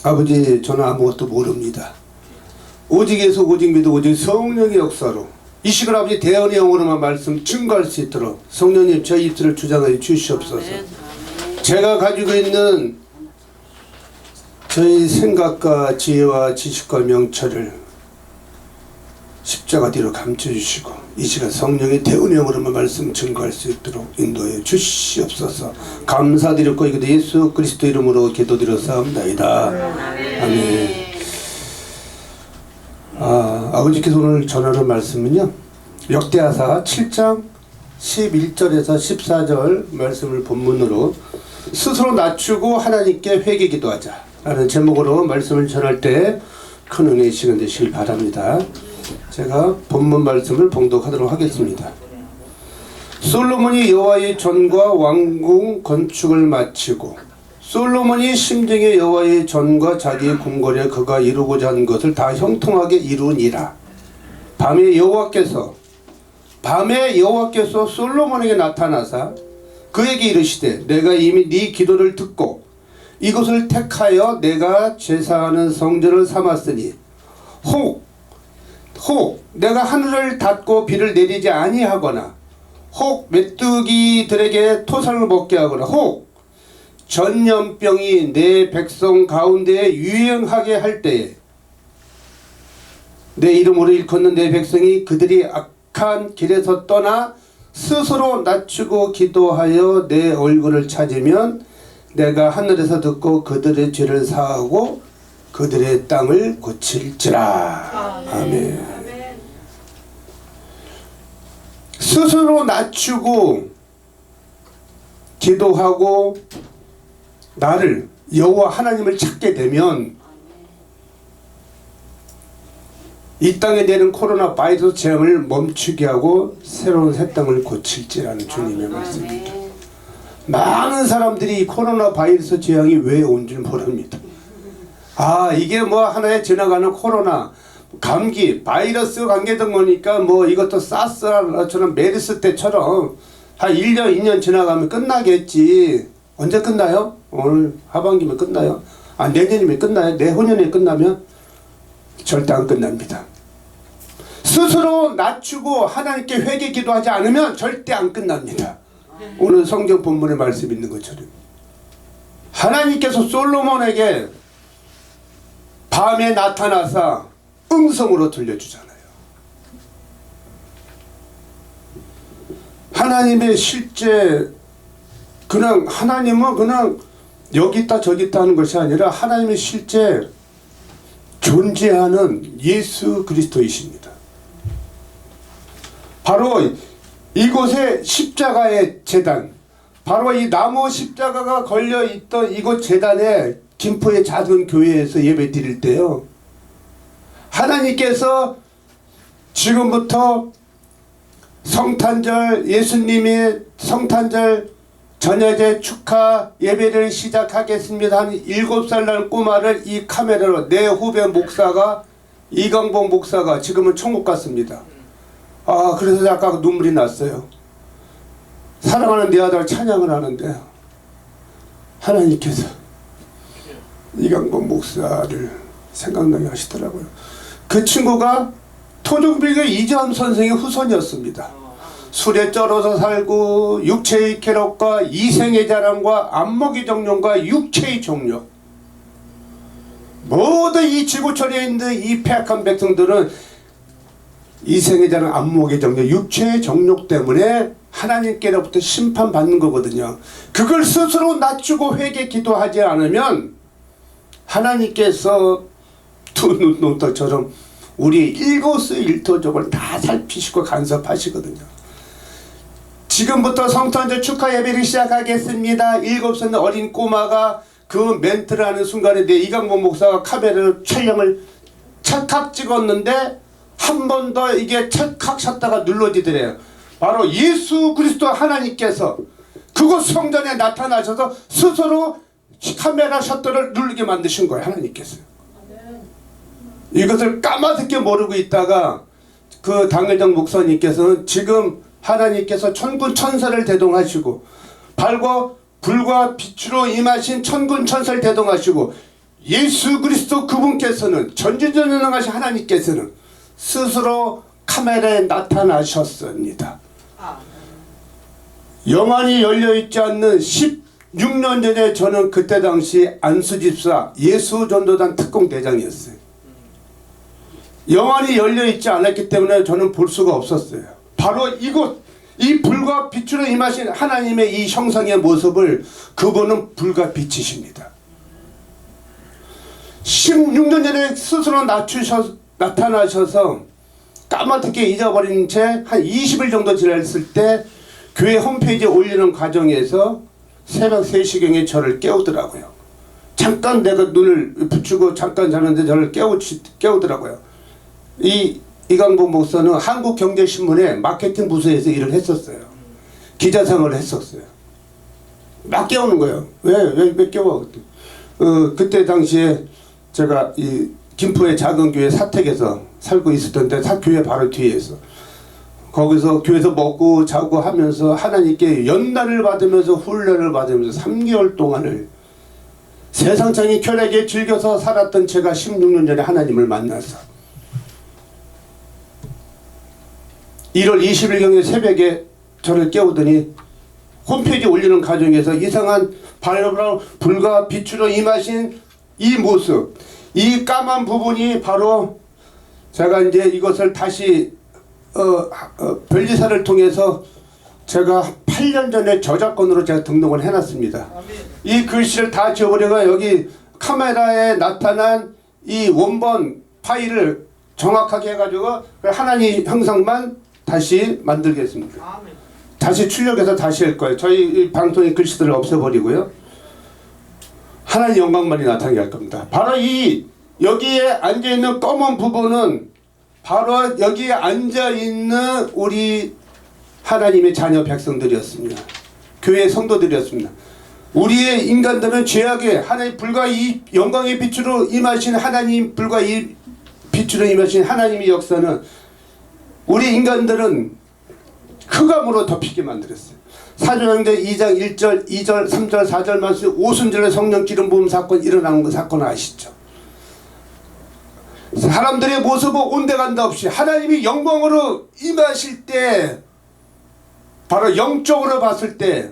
아버지, 저는 아무것도 모릅니다. 오직 예수, 오직 믿어, 오직 성령의 역사로 이 시간 아버지 대언의 영으로만 말씀 증거할 수 있도록 성령님 저희 입술을 주장하여 주시옵소서. 제가 가지고 있는 저희 생각과 지혜와 지식과 명철을 십자가 뒤로 감춰주시고 이 시간 성령의 대언의 영으로만 말씀 증거할 수 있도록 인도해 주시옵소서. 감사드렸고 이것도 예수 그리스도 이름으로 기도드렸사옵나이다. 아멘. 아버지께서 오늘 전하는 말씀은요, 역대하사 7장 11절에서 14절 말씀을 본문으로 스스로 낮추고 하나님께 회개 기도하자 라는 제목으로 말씀을 전할 때 큰 은혜의 시간 되시길 바랍니다. 제가 본문 말씀을 봉독하도록 하겠습니다. 솔로몬이 여호와의 전과 왕궁 건축을 마치고 솔로몬이 심정의 여호와의 전과 자기의 궁궐에 그가 이루고자 한 것을 다 형통하게 이루니라. 밤에 여호와께서 솔로몬에게 나타나사 그에게 이르시되 내가 이미 네 기도를 듣고 이것을 택하여 내가 제사하는 성전을 삼았으니 혹 내가 하늘을 닫고 비를 내리지 아니하거나 혹 메뚜기들에게 토산을 먹게 하거나 혹 전염병이 내 백성 가운데에 유행하게 할 때에 내 이름으로 일컫는 내 백성이 그들이 악한 길에서 떠나 스스로 낮추고 기도하여 내 얼굴을 찾으면 내가 하늘에서 듣고 그들의 죄를 사하고 그들의 땅을 고칠지라. 아멘. 스스로 낮추고 기도하고 나를 여호와 하나님을 찾게 되면 이 땅에 내는 코로나 바이러스 재앙을 멈추게 하고 새로운 새 땅을 고칠지라는 주님의 말씀입니다. 많은 사람들이 이 코로나 바이러스 재앙이 왜 온 줄 모릅니다. 이게 뭐 하나의 지나가는 코로나 감기 바이러스 관계된 거니까 뭐 이것도 사스처럼 메르스 때처럼 한 1년 2년 지나가면 끝나겠지. 언제 끝나요? 오늘 하반기면 끝나요? 내년이면 끝나요? 내후년에 끝나면? 절대 안 끝납니다. 스스로 낮추고 하나님께 회개 기도하지 않으면 절대 안 끝납니다. 오늘 성경 본문에 말씀 있는 것처럼 하나님께서 솔로몬에게 밤에 나타나서 음성으로 들려주잖아요. 하나님의 실제 그냥 하나님은 그냥 여기 있다 저기 있다 하는 것이 아니라 하나님의 실제 존재하는 예수 그리스도이십니다. 바로 이곳에 십자가의 제단, 바로 이 나무 십자가가 걸려있던 이곳 제단에 김포의 작은 교회에서 예배 드릴 때요, 하나님께서 지금부터 성탄절, 예수님의 성탄절 전야제 축하 예배를 시작하겠습니다. 한 7살 난 꼬마를 이 카메라로 내 후배 목사가 이강봉 목사가 지금은 천국 갔습니다. 그래서 약간 눈물이 났어요. 사랑하는 내 아들 찬양을 하는데 하나님께서 이강봉 목사를 생각나게 하시더라고요. 그 친구가 토종비교 이재함 선생의 후손이었습니다. 술에 쩔어서 살고 육체의 쾌락과 이생의 자랑과 안목의 정욕과 육체의 정욕, 모든 이 지구촌에 있는 이 폐악한 백성들은 이생의 자랑, 안목의 정욕, 육체의 정욕 때문에 하나님께로부터 심판받는 거거든요. 그걸 스스로 낮추고 회개 기도하지 않으면 하나님께서 두 눈노터처럼 우리 일거수일투족을 다 살피시고 간섭하시거든요. 지금부터 성탄절 축하 예배를 시작하겠습니다. 7살 어린 꼬마가 그 멘트를 하는 순간에 내 이강봉 목사가 카메라로 촬영을 찰칵 찍었는데 한 번 더 이게 찰칵 셨다가 눌러지더래요. 바로 예수 그리스도 하나님께서 그곳 성전에 나타나셔서 스스로 카메라 셔터를 누르게 만드신 거예요. 하나님께서. 이것을 까맣게 모르고 있다가 그 당회장 목사님께서는 지금 하나님께서 천군 천사를 대동하시고 불과 빛으로 임하신 천군 천사를 대동하시고 예수 그리스도 그분께서는 전지전능하신 하나님께서는 스스로 카메라에 나타나셨습니다. 영안이 열려있지 않는 16년 전에 저는 그때 당시 안수집사 예수전도단 특공대장이었어요. 영안이 열려있지 않았기 때문에 저는 볼 수가 없었어요. 바로 이곳 이 불과 빛으로 임하신 하나님의 이 형상의 모습을 그분은 불과 빛이십니다. 16년 전에 스스로 나타나셔서 까맣게 잊어버린 채 한 20일 정도 지났을 때 교회 홈페이지에 올리는 과정에서 새벽 3시경에 저를 깨우더라고요. 잠깐 내가 눈을 붙이고 잠깐 자는데 저를 깨우더라고요. 이강복 목사는 한국경제신문의 마케팅 부서에서 일을 했었어요. 기자생활을 했었어요. 막 깨우는 거예요. 왜 깨워? 그때 당시에 제가 이 김포의 작은 교회 사택에서 살고 있었던데 교회 바로 뒤에서 거기서 교회에서 먹고 자고 하면서 하나님께 연단을 받으면서 훈련을 받으면서 3개월 동안을 세상적인 쾌락에 즐겨서 살았던 제가 16년 전에 하나님을 만나서 1월 20일경에 새벽에 저를 깨우더니 홈페이지에 올리는 과정에서 이상한 불과 빛으로 임하신 이 모습, 이 까만 부분이 바로 제가 이제 이것을 다시 변리사를 통해서 제가 8년 전에 저작권으로 제가 등록을 해놨습니다. 이 글씨를 다 지워버리고 여기 카메라에 나타난 이 원본 파일을 정확하게 해가지고 하나님 형상만 다시 만들겠습니다. 다시 출력해서 다시 할 거예요. 저희 방송의 글씨들을 없애버리고요. 하나님 영광만이 나타나게 할 겁니다. 바로 이 여기에 앉아있는 검은 부분은 바로 여기에 앉아있는 우리 하나님의 자녀 백성들이었습니다. 교회 성도들이었습니다. 우리의 인간들은 죄악에 하나님 불과 이 영광의 빛으로 임하신 하나님 불과 이 빛으로 임하신 하나님의 역사는 우리 인간들은 흑암으로 덮이게 만들었어요. 사도행전 2장 1절 2절 3절 4절 말씀 오순절에 성령 기름 부음 사건 일어난 그 사건 아시죠? 사람들의 모습은 온데간다 없이 하나님이 영광으로 임하실 때 바로 영적으로 봤을 때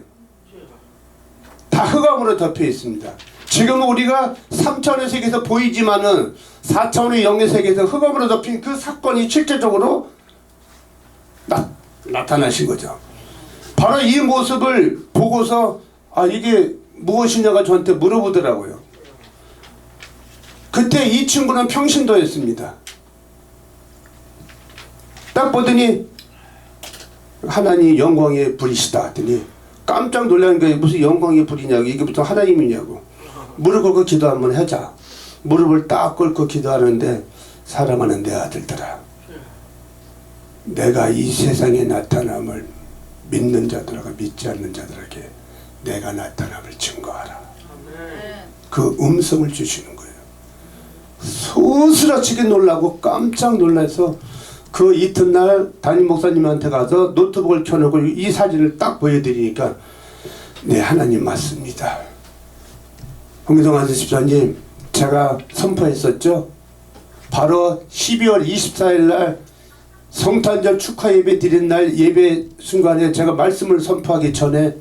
다 흑암으로 덮여 있습니다. 지금 우리가 3차원의 세계에서 보이지만은 4차원의 영의 세계에서 흑암으로 덮인 그 사건이 실제적으로 나타나신 거죠. 바로 이 모습을 보고서 이게 무엇이냐가 저한테 물어보더라고요. 그때 이 친구는 평신도였습니다. 딱 보더니 하나님 영광의 불이시다 하더니 깜짝 놀란 게 무슨 영광의 불이냐고 이게 무슨 하나님이냐고 무릎 꿇고 기도 한번 하자. 무릎을 딱 꿇고 기도하는데 사랑하는 내 아들들아 내가 이 세상에 나타남을 믿는 자들과 믿지 않는 자들에게 내가 나타남을 증거하라. 그 음성을 주시는 거예요. 소스라치게 놀라고 깜짝 놀라서 그 이튿날 담임 목사님한테 가서 노트북을 켜놓고 이 사진을 딱 보여드리니까 네 하나님 맞습니다. 홍기동 안수집사님 제가 선포했었죠. 바로 12월 24일 날 성탄절 축하 예배 드린 날 예배 순간에 제가 말씀을 선포하기 전에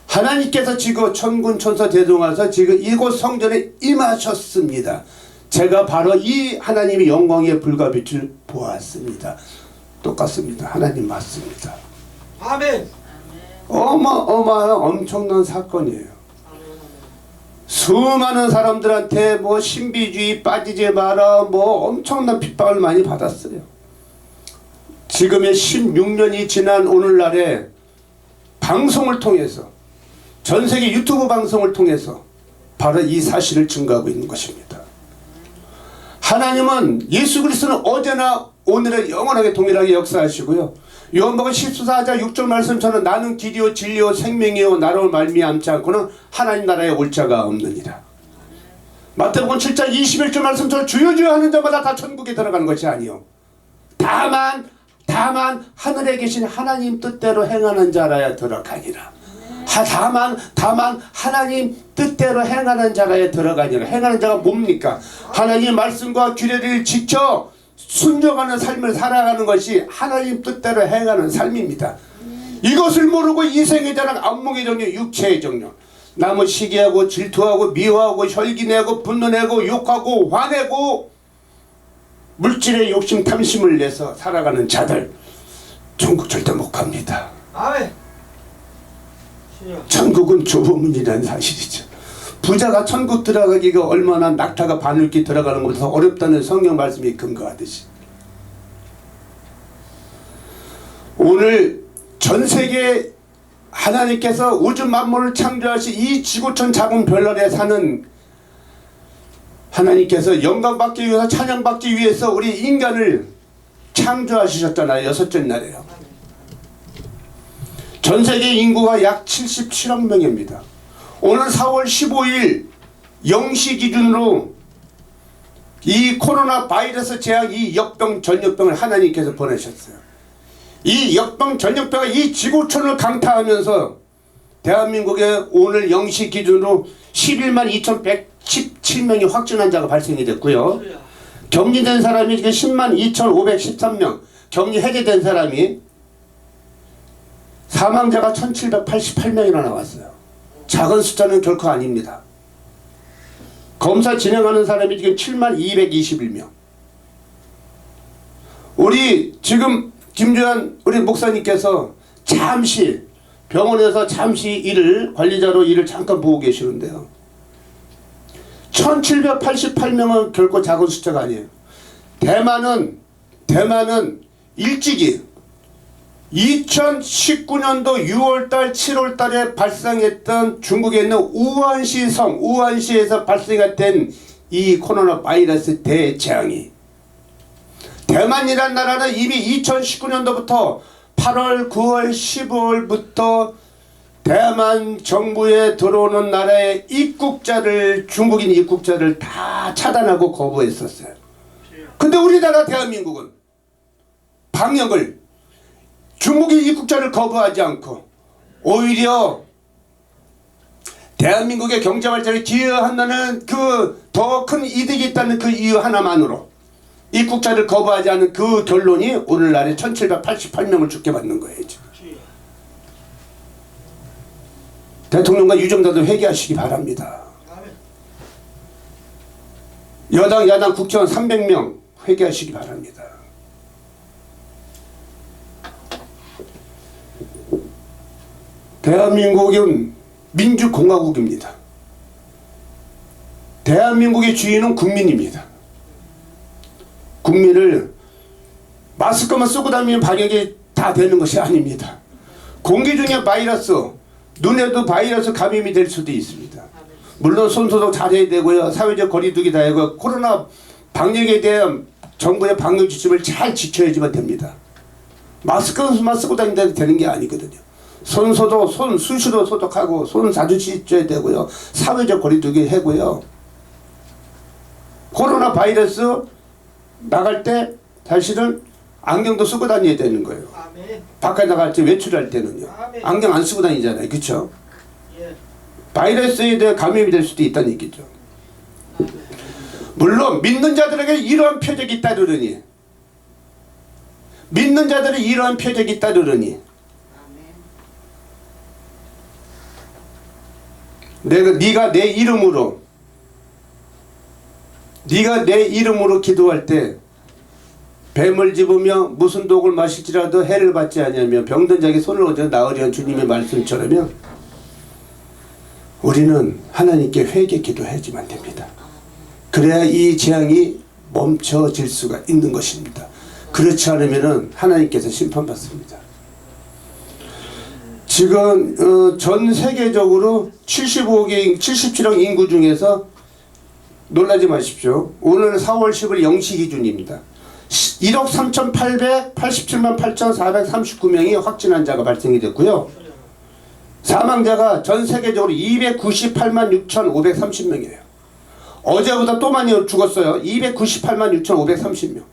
하나님께서 지금 천군 천사 대동하셔서 지금 이곳 성전에 임하셨습니다. 제가 바로 이 하나님의 영광의 불과 빛을 보았습니다. 똑같습니다. 하나님 맞습니다. 아멘. 어마어마한 엄청난 사건이에요. 수많은 사람들한테 뭐 신비주의 빠지지 마라 뭐 엄청난 핍박을 많이 받았어요. 지금의 16년이 지난 오늘날에 방송을 통해서 전세계 유튜브 방송을 통해서 바로 이 사실을 증거하고 있는 것입니다. 하나님은 예수 그리스도는 어제나 오늘에 영원하게 동일하게 역사하시고요. 요한복음 14장 6절 말씀처럼 나는 길이요 진리요 생명이요 나로 말미암지 않고는 하나님 나라에 올 자가 없느니라. 마태복음 7장 21절 말씀처럼 주여 주여 하는 자마다 다 천국에 들어가는 것이 아니요 다만 하늘에 계신 하나님 뜻대로 행하는 자라야 들어가니라. 다만 하나님 뜻대로 행하는 자가에 들어가니라. 행하는 자가 뭡니까? 하나님 말씀과 규례를 지켜 순종하는 삶을 살아가는 것이 하나님 뜻대로 행하는 삶입니다. 이것을 모르고 이생의 자랑, 안목의 정욕, 육체의 정욕, 남을 시기하고 질투하고 미워하고 혈기내고 분노내고 욕하고 화내고 물질의 욕심 탐심을 내서 살아가는 자들 천국 절대 못 갑니다. 아멘. 천국은 좁은 문이라는 사실이죠. 부자가 천국 들어가기가 얼마나 낙타가 바늘길 들어가는 것보다 더 어렵다는 성경 말씀이 근거하듯이, 오늘 전 세계 하나님께서 우주 만물을 창조하신 이 지구촌 작은 별난에 사는 하나님께서 영광받기 위해서, 찬양받기 위해서 우리 인간을 창조하셨잖아요. 여섯째 날에요. 전 세계 인구가 약 77억 명입니다. 오늘 4월 15일 0시 기준으로 이 코로나 바이러스 재앙, 이 역병 전염병을 하나님께서 보내셨어요. 이 역병 전염병이 이 지구촌을 강타하면서 대한민국에 오늘 0시 기준으로 11만 2,117명이 확진 환자가 발생이 됐고요. 격리된 사람이 지금 10만 2,513명, 격리 해제된 사람이, 사망자가 1,788명이나 나왔어요. 작은 숫자는 결코 아닙니다. 검사 진행하는 사람이 지금 7만 221명. 우리 지금 김주환 우리 목사님께서 잠시 병원에서 잠시 관리자로 일을 잠깐 보고 계시는데요. 1,788명은 결코 작은 숫자가 아니에요. 대만은 일찍이 2019년도 6월달 7월달에 발생했던 중국에 있는 우한시에서 발생했던 이 코로나 바이러스 대재앙이, 대만이라는 나라는 이미 2019년도부터 8월, 9월, 10월부터 대만 정부에 들어오는 나라의 중국인 입국자를 다 차단하고 거부했었어요. 근데 우리나라 대한민국은 방역을, 중국인 입국자를 거부하지 않고 오히려 대한민국의 경제 발전에 기여한다는 그 더 큰 이득이 있다는 그 이유 하나만으로 입국자를 거부하지 않은 그 결론이 오늘날에 1,788명을 죽게 받는 거예요. 대통령과 유정자도 회개하시기 바랍니다. 여당 야당 국회의원 300명 회개하시기 바랍니다. 대한민국은 민주공화국입니다. 대한민국의 주인은 국민입니다. 국민을 마스크만 쓰고 다니면 방역이 다 되는 것이 아닙니다. 공기 중에 바이러스, 눈에도 바이러스 감염이 될 수도 있습니다. 물론 손소독 잘해야 되고요. 사회적 거리두기 다 하고 코로나 방역에 대한 정부의 방역 지침을 잘 지켜야지만 됩니다. 마스크만 쓰고 다닌다고 되는 게 아니거든요. 손소독, 손 수시로 소독하고 손 자주 씻어야 되고요. 사회적 거리두기 하고요. 코로나 바이러스 나갈 때 사실은 안경도 쓰고 다녀야 되는 거예요. 아멘. 밖에 나갈 때 외출할 때는요. 아멘. 안경 안 쓰고 다니잖아요. 그렇죠? 예. 바이러스에 대해 감염이 될 수도 있다는 얘기죠. 아멘. 물론 믿는 자들에게 이러한 표적이 따르느니, 믿는 자들이 이러한 표적이 따르느니, 네가 내 이름으로 기도할 때 뱀을 집으며 무슨 독을 마실지라도 해를 받지 아니하며 병든 자에게 손을 얹어 나으리한 주님의 말씀처럼요, 우리는 하나님께 회개 기도해야지만 됩니다. 그래야 이 재앙이 멈춰질 수가 있는 것입니다. 그렇지 않으면 하나님께서 심판받습니다. 지금 전 세계적으로 77억 인구 중에서 놀라지 마십시오. 오늘 4월 10일 0시 기준입니다. 1억 3,887만 8,439명이 확진 환자가 발생이 됐고요. 사망자가 전 세계적으로 298만 6,530명이에요. 어제보다 또 많이 죽었어요. 298만 6,530명.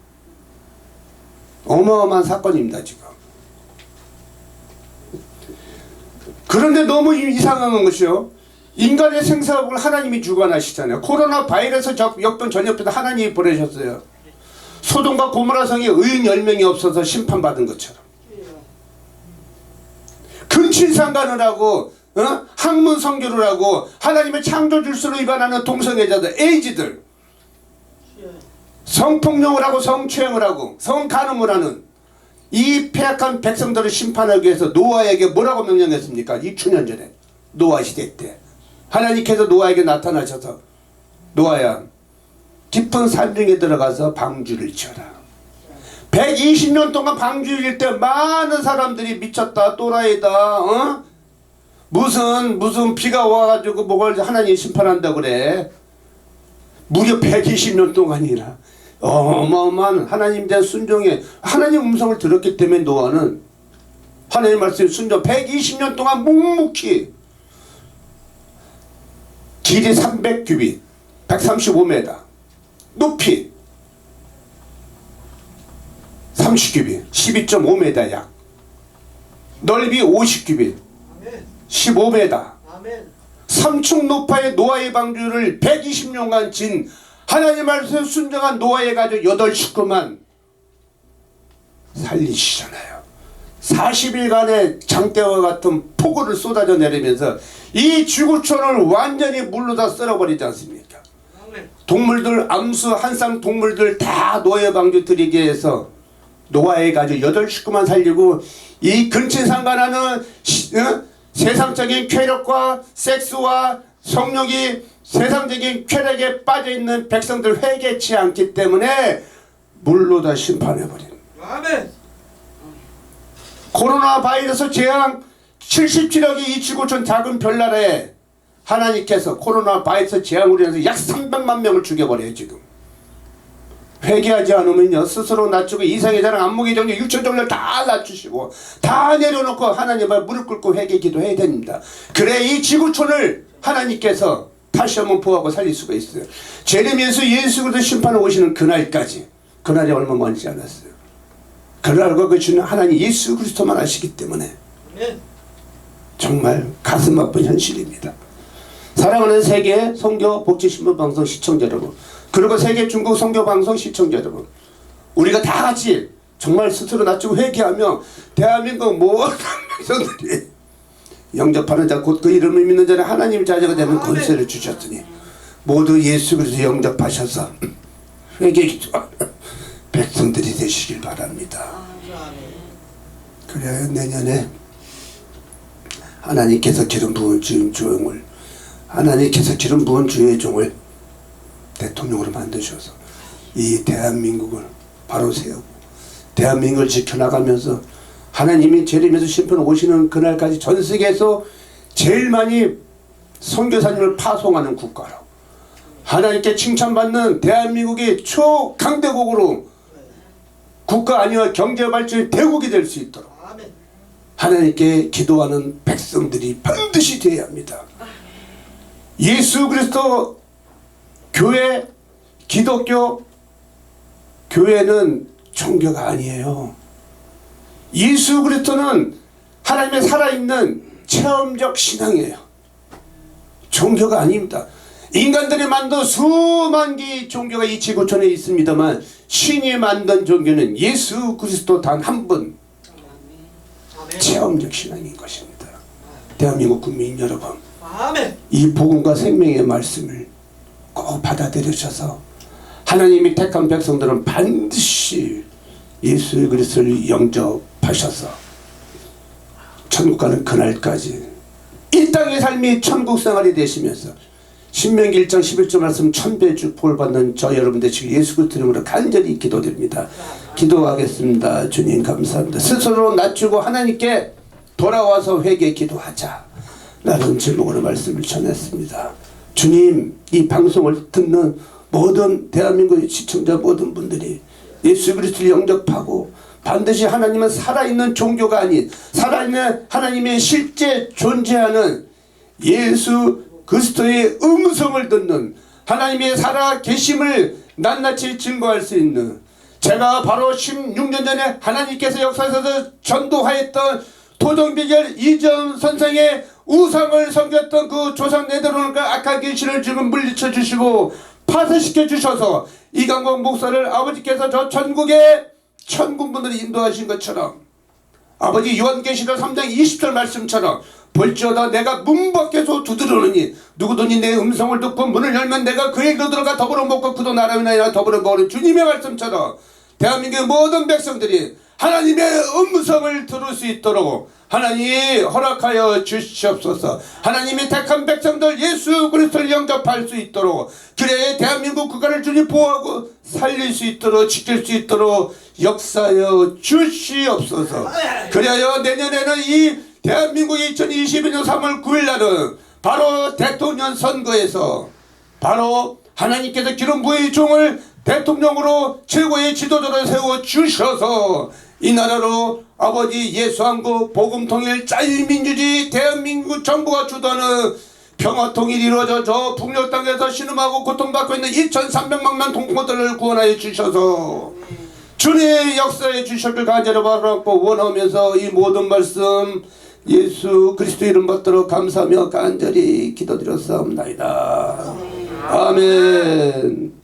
어마어마한 사건입니다. 지금. 그런데 너무 이상한 것이요. 인간의 생사복을 하나님이 주관하시잖아요. 코로나 바이러스 역병 전염병도 하나님이 보내셨어요. 소돔과 고모라 성에 의인 10명이 없어서 심판받은 것처럼. 근친상간을 하고 학문 성교를 하고 하나님의 창조 질서로 위반하는 동성애자들, 에이즈들, 성폭력을 하고 성추행을 하고 성간음을 하는 이 폐악한 백성들을 심판하기 위해서 노아에게 뭐라고 명령했습니까? 2000년 전에 노아 시대 때 하나님께서 노아에게 나타나셔서 노아야 깊은 산중에 들어가서 방주를 지어라. 120년 동안 방주일 때 많은 사람들이 미쳤다 또라이다 무슨 비가 와가지고 뭘 하나님 심판한다 그래. 무려 120년 동안이나 어마어마한 하나님 대한 순종에 하나님 음성을 들었기 때문에 노아는 하나님 말씀에 순종 120년 동안 묵묵히 길이 300규빗 135m 높이 30규빗 12.5m 약 넓이 50규빗 15m 3층 높이의 노아의 방주를 120년간 진 하나님 말씀 순종한 노아의 가족 8식구만 살리시잖아요. 40일간의 장대와 같은 폭우를 쏟아져 내리면서 이 지구촌을 완전히 물로 다 썰어버리지 않습니까? 동물들 암수 한쌍 동물들 다 노아의 방주 들이게 해서 노아의 가족 8식구만 살리고 이 근친상간하는 세상적인 쾌락과 섹스와 성욕이 세상적인 쾌락에 빠져있는 백성들 회개치 않기 때문에 물로 다 심판해버린 아멘. 코로나 바이러스 재앙 77억이 이 지구촌 작은 별나라에 하나님께서 코로나 바이러스 재앙으로 인해서 약 300만 명을 죽여버려요. 지금 회개하지 않으면요 스스로 낮추고 이상의 자랑 안목의 정력 육체 정력 다 낮추시고 다 내려놓고 하나님 앞에 무릎 꿇고 회개 기도해야 됩니다. 그래 이 지구촌을 하나님께서 다시 한번 보호하고 살릴 수가 있어요. 제레미야서 예수 그리스도 심판에 오시는 그날까지 그날이 얼마 멀지 않았어요. 그날과 그 주는 하나님 예수 그리스도만 아시기 때문에 정말 가슴 아픈 현실입니다. 사랑하는 세계 선교 복지신문 방송 시청자 여러분, 그리고 세계 중국 선교 방송 시청자 여러분, 우리가 다 같이 정말 스스로 낮추고 회개하며 대한민국 모든 백성들이 영접하는 자 곧 그 이름을 믿는 자는 하나님 자녀가 되는 권세를 주셨으니 모두 예수 그리스도 영접하셔서 회개 기도하는 백성들이 되시길 바랍니다. 그래야 내년에 하나님께서 기름 부은 주의 종을 하나님께서 기름 부은 주의 종을 대통령으로 만드셔서 이 대한민국을 바로 세우고 대한민국을 지켜나가면서 하나님이 재림에서 심판 오시는 그날까지 전 세계에서 제일 많이 선교사님을 파송하는 국가로 하나님께 칭찬받는 대한민국이 초강대국으로 국가 아니와 경제발전의 대국이 될 수 있도록 하나님께 기도하는 백성들이 반드시 되어야 합니다. 예수 그리스도 교회, 기독교 교회는 종교가 아니에요. 예수 그리스도는 하나님의 살아있는 체험적 신앙이에요. 종교가 아닙니다. 인간들이 만든 수만 개의 종교가 이 지구촌에 있습니다만 신이 만든 종교는 예수 그리스도 단 한 분 체험적 신앙인 것입니다. 대한민국 국민 여러분, 이 복음과 생명의 말씀을 꼭 받아들여셔서 하나님이 택한 백성들은 반드시 예수 그리스도를 영접하셔서 천국 가는 그날까지 이 땅의 삶이 천국 생활이 되시면서 신명기 1장 11절 말씀 1000배 축복을 받는 저 여러분 되시길 예수 그리스도 이름으로 간절히 기도드립니다. 기도하겠습니다. 주님 감사합니다. 스스로 낮추고 하나님께 돌아와서 회개 기도하자 라는 제목으로 말씀을 전했습니다. 주님, 이 방송을 듣는 모든 대한민국 시청자 모든 분들이 예수 그리스도를 영접하고 반드시 하나님은 살아있는 종교가 아닌 살아있는 하나님의 실제 존재하는 예수 그리스도의 음성을 듣는 하나님의 살아계심을 낱낱이 증거할 수 있는, 제가 바로 16년 전에 하나님께서 역사에서 전도하였던 토종비결 이정 선생의 우상을 섬겼던 그 조상 내려오는 그 악한 귀신을 지금 물리쳐 주시고 파쇄시켜 주셔서 이강복 목사를 아버지께서 저 전국의 천군분들이 인도하신 것처럼 아버지 요한계시록 3장 20절 말씀처럼 볼지어다 내가 문 밖에서 두드러느니 누구든지 내 음성을 듣고 문을 열면 내가 그에게로 들어가 더불어 먹고 그도 나라를 나라 더불어 먹으는 주님의 말씀처럼 대한민국의 모든 백성들이 하나님의 음성을 들을 수 있도록 하나님이 허락하여 주시옵소서. 하나님이 택한 백성들 예수 그리스도를 영접할 수 있도록 그래야 대한민국 국가를 주님 보호하고 살릴 수 있도록 지킬 수 있도록 역사하여 주시옵소서. 그래야 내년에는 이 대한민국이 2022년 3월 9일 날은 바로 대통령 선거에서 바로 하나님께서 기름 부의 종을 대통령으로 최고의 지도자로 세워주셔서 이 나라로 아버지 예수한국 복음통일 자유민주주의 대한민국 정부가 주도하는 평화통일이 이루어져 저 북녘 땅에서 신음하고 고통받고 있는 2300만 명 동포들을 구원하여 주셔서 주님의 역사에 주셨길 간절히 바라고 원하면서 이 모든 말씀 예수 그리스도 이름 받도록 감사하며 간절히 기도드렸사옵나이다. 아멘.